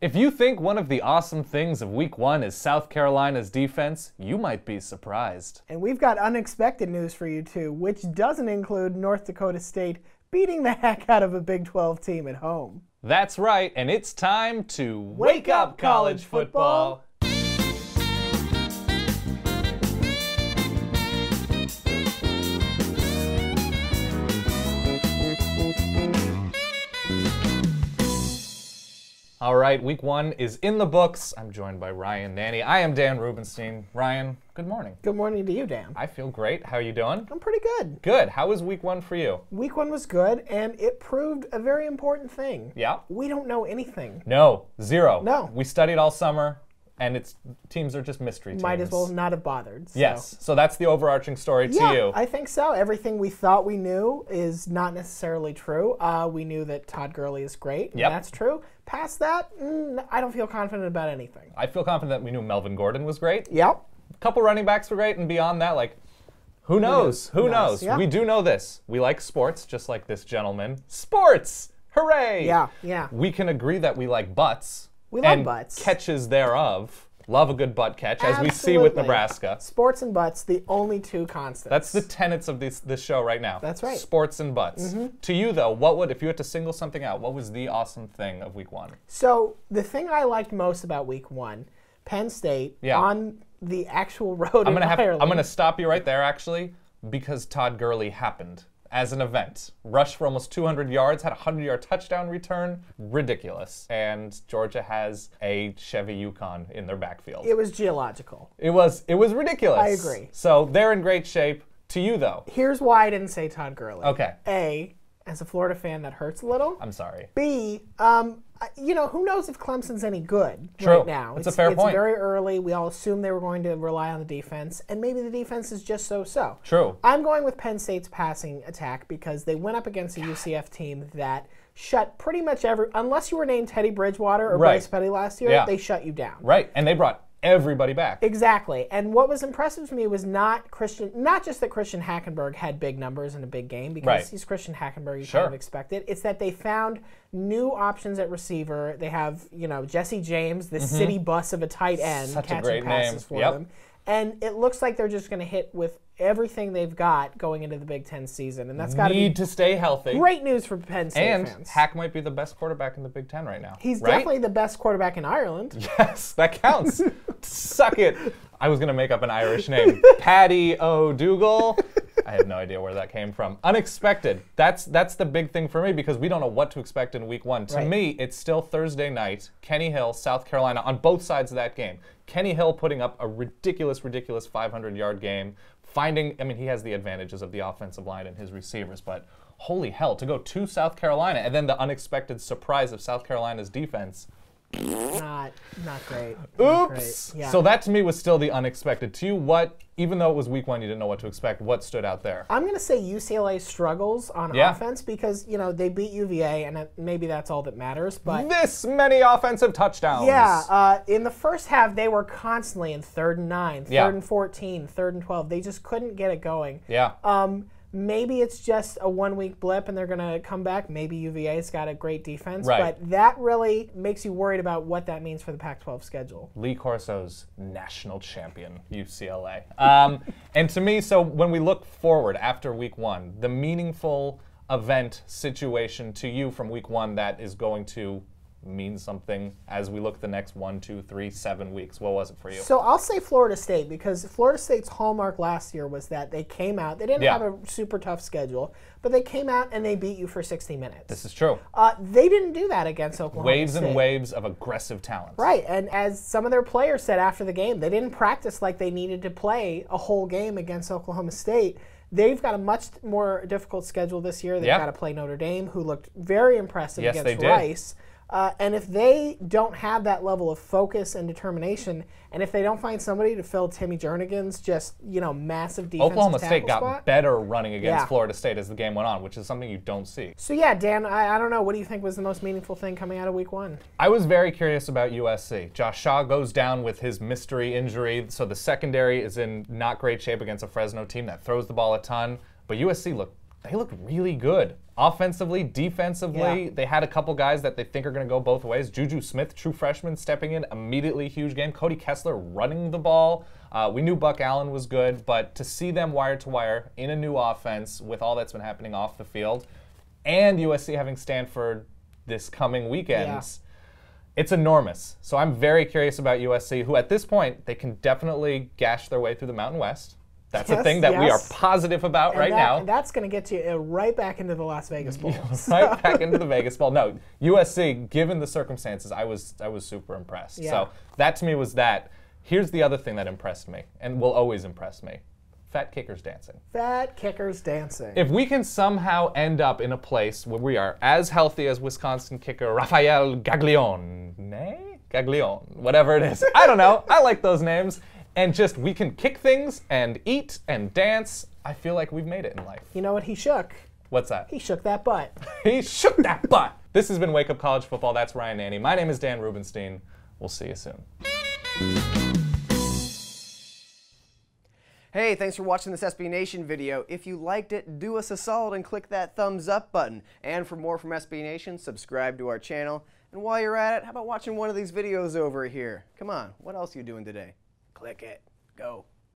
If you think one of the awesome things of Week 1 is South Carolina's defense, you might be surprised. And we've got unexpected news for you too, which doesn't include North Dakota State beating the heck out of a Big 12 team at home. That's right, and it's time to wake up, college football. All right, Week 1 is in the books. I'm joined by Ryan Nanni. I am Dan Rubenstein. Ryan, good morning. Good morning to you, Dan. I feel great. How are you doing? I'm pretty good. Good. How was Week 1 for you? Week 1 was good, and it proved a very important thing. Yeah? We don't know anything. No, zero. No. We studied all summer, and teams are just mystery teams. Might as well not have bothered. So. Yes. So that's the overarching story to you. Yeah, I think so. Everything we thought we knew is not necessarily true. We knew that Todd Gurley is great, and that's true. Past that, I don't feel confident about anything. I feel confident that we knew Melvin Gordon was great. Yep. A couple running backs were great, and beyond that, like, who knows? Who knows? Yep. We do know this. We like sports, just like this gentleman. Sports! Hooray! Yeah, yeah. We can agree that we like butts. We love and butts. Catches thereof. Love a good butt catch, as we see with Nebraska. Sports and butts, the only two constants. That's the tenets of this show right now. That's right. Sports and butts. To you, though, if you had to single something out, what was the awesome thing of Week 1? So the thing I liked most about Week 1, Penn State on the actual road in Ireland. I'm going to stop you right there, actually, because Todd Gurley happened as an event. Rushed for almost 200 yards, had a 100-yard touchdown return. Ridiculous. And Georgia has a Chevy Yukon in their backfield. It was geological. It was ridiculous. I agree. So they're in great shape. To you, though. Here's why I didn't say Todd Gurley. Okay. A, as a Florida fan, that hurts a little. I'm sorry. B, who knows if Clemson's any good True. right now. It's a fair point. It's very early. We all assume they were going to rely on the defense, and maybe the defense is just so-so. True. I'm going with Penn State's passing attack because they went up against a UCF team that shut pretty much unless you were named Teddy Bridgewater or Bryce Petty last year, they shut you down. Right, and they brought everybody back. Exactly. And what was impressive to me was not just that Christian Hackenberg had big numbers in a big game, because he's Christian Hackenberg, you kind of expect it. It's that they found new options at receiver. They have, Jesse James, the city bus of a tight end, catching passes for them. And it looks like they're just going to hit with everything they've got going into the Big Ten season. And that's got to be to stay healthy. Great news for Penn State fans. And Hack might be the best quarterback in the Big Ten right now. He's definitely the best quarterback in Ireland. Yes, that counts. Suck it. I was going to make up an Irish name. Paddy O'Dougal. I had no idea where that came from. Unexpected. That's the big thing for me, because we don't know what to expect in Week 1. To me, it's still Thursday night. Kenny Hill, South Carolina, on both sides of that game. Kenny Hill putting up a ridiculous 500-yard game. He has the advantages of the offensive line and his receivers, but holy hell, to go to South Carolina, and then the unexpected surprise of South Carolina's defense. Not great. Oops. Not great. Yeah. So that to me was still the unexpected. To you, even though it was Week 1, you didn't know what to expect, what stood out there? I'm going to say UCLA struggles on offense because, they beat UVA, and maybe that's all that matters. But this many offensive touchdowns. Yeah. In the first half, they were constantly in 3rd and 9, 3rd and 14, 3rd and 12. They just couldn't get it going. Yeah. Maybe it's just a 1-week blip and they're going to come back. Maybe UVA's got a great defense. Right. But that really makes you worried about what that means for the Pac-12 schedule. Lee Corso's national champion, UCLA. And to me, so when we look forward after Week 1, the meaningful event situation to you from Week 1 that is going to mean something as we look the next 1, 2, 3, 7 weeks. What was it for you? So I'll say Florida State, because Florida State's hallmark last year was that they came out. They didn't have a super tough schedule, but they came out and they beat you for 60 minutes. This is true. They didn't do that against Oklahoma Waves State. and waves of aggressive talent. Right, and as some of their players said after the game, they didn't practice like they needed to play a whole game against Oklahoma State. They've got a much more difficult schedule this year. They've got to play Notre Dame, who looked very impressive against Rice. And if they don't have that level of focus and determination, and if they don't find somebody to fill Timmy Jernigan's massive defensive Oklahoma State got spot, better running against Florida State as the game went on, which is something you don't see. So yeah, Dan, I don't know. What do you think was the most meaningful thing coming out of Week 1? I was very curious about USC. Josh Shaw goes down with his mystery injury, so the secondary is in not great shape against a Fresno team that throws the ball a ton. But USC looked they look really good. Offensively, defensively, they had a couple guys that they think are going to go both ways. Juju Smith, true freshman, stepping in, immediately huge game. Cody Kessler running the ball. We knew Buck Allen was good, but to see them wire to wire in a new offense with all that's been happening off the field, and USC having Stanford this coming weekend, it's enormous. So I'm very curious about USC, who at this point, they can definitely gash their way through the Mountain West. That's a thing that we are positive about now. And that's going to get you right back into the Las Vegas Bowl. Right back into the Vegas Bowl. No, USC, given the circumstances, I was super impressed. Yeah. So that to me was that. Here's the other thing that impressed me, and will always impress me. Fat kickers dancing. Fat kickers dancing. If we can somehow end up in a place where we are as healthy as Wisconsin kicker Rafael Gaglione, whatever it is. I don't know. I like those names. And just we can kick things and eat and dance. I feel like we've made it in life. You know what he shook? What's that? He shook that butt. He shook that butt. This has been Wake Up College Football. That's Ryan Nanni. My name is Dan Rubenstein. We'll see you soon. Hey, thanks for watching this SB Nation video. If you liked it, do us a solid and click that thumbs up button. And for more from SB Nation, subscribe to our channel. And while you're at it, how about watching one of these videos over here? Come on, what else are you doing today? Click it. Go.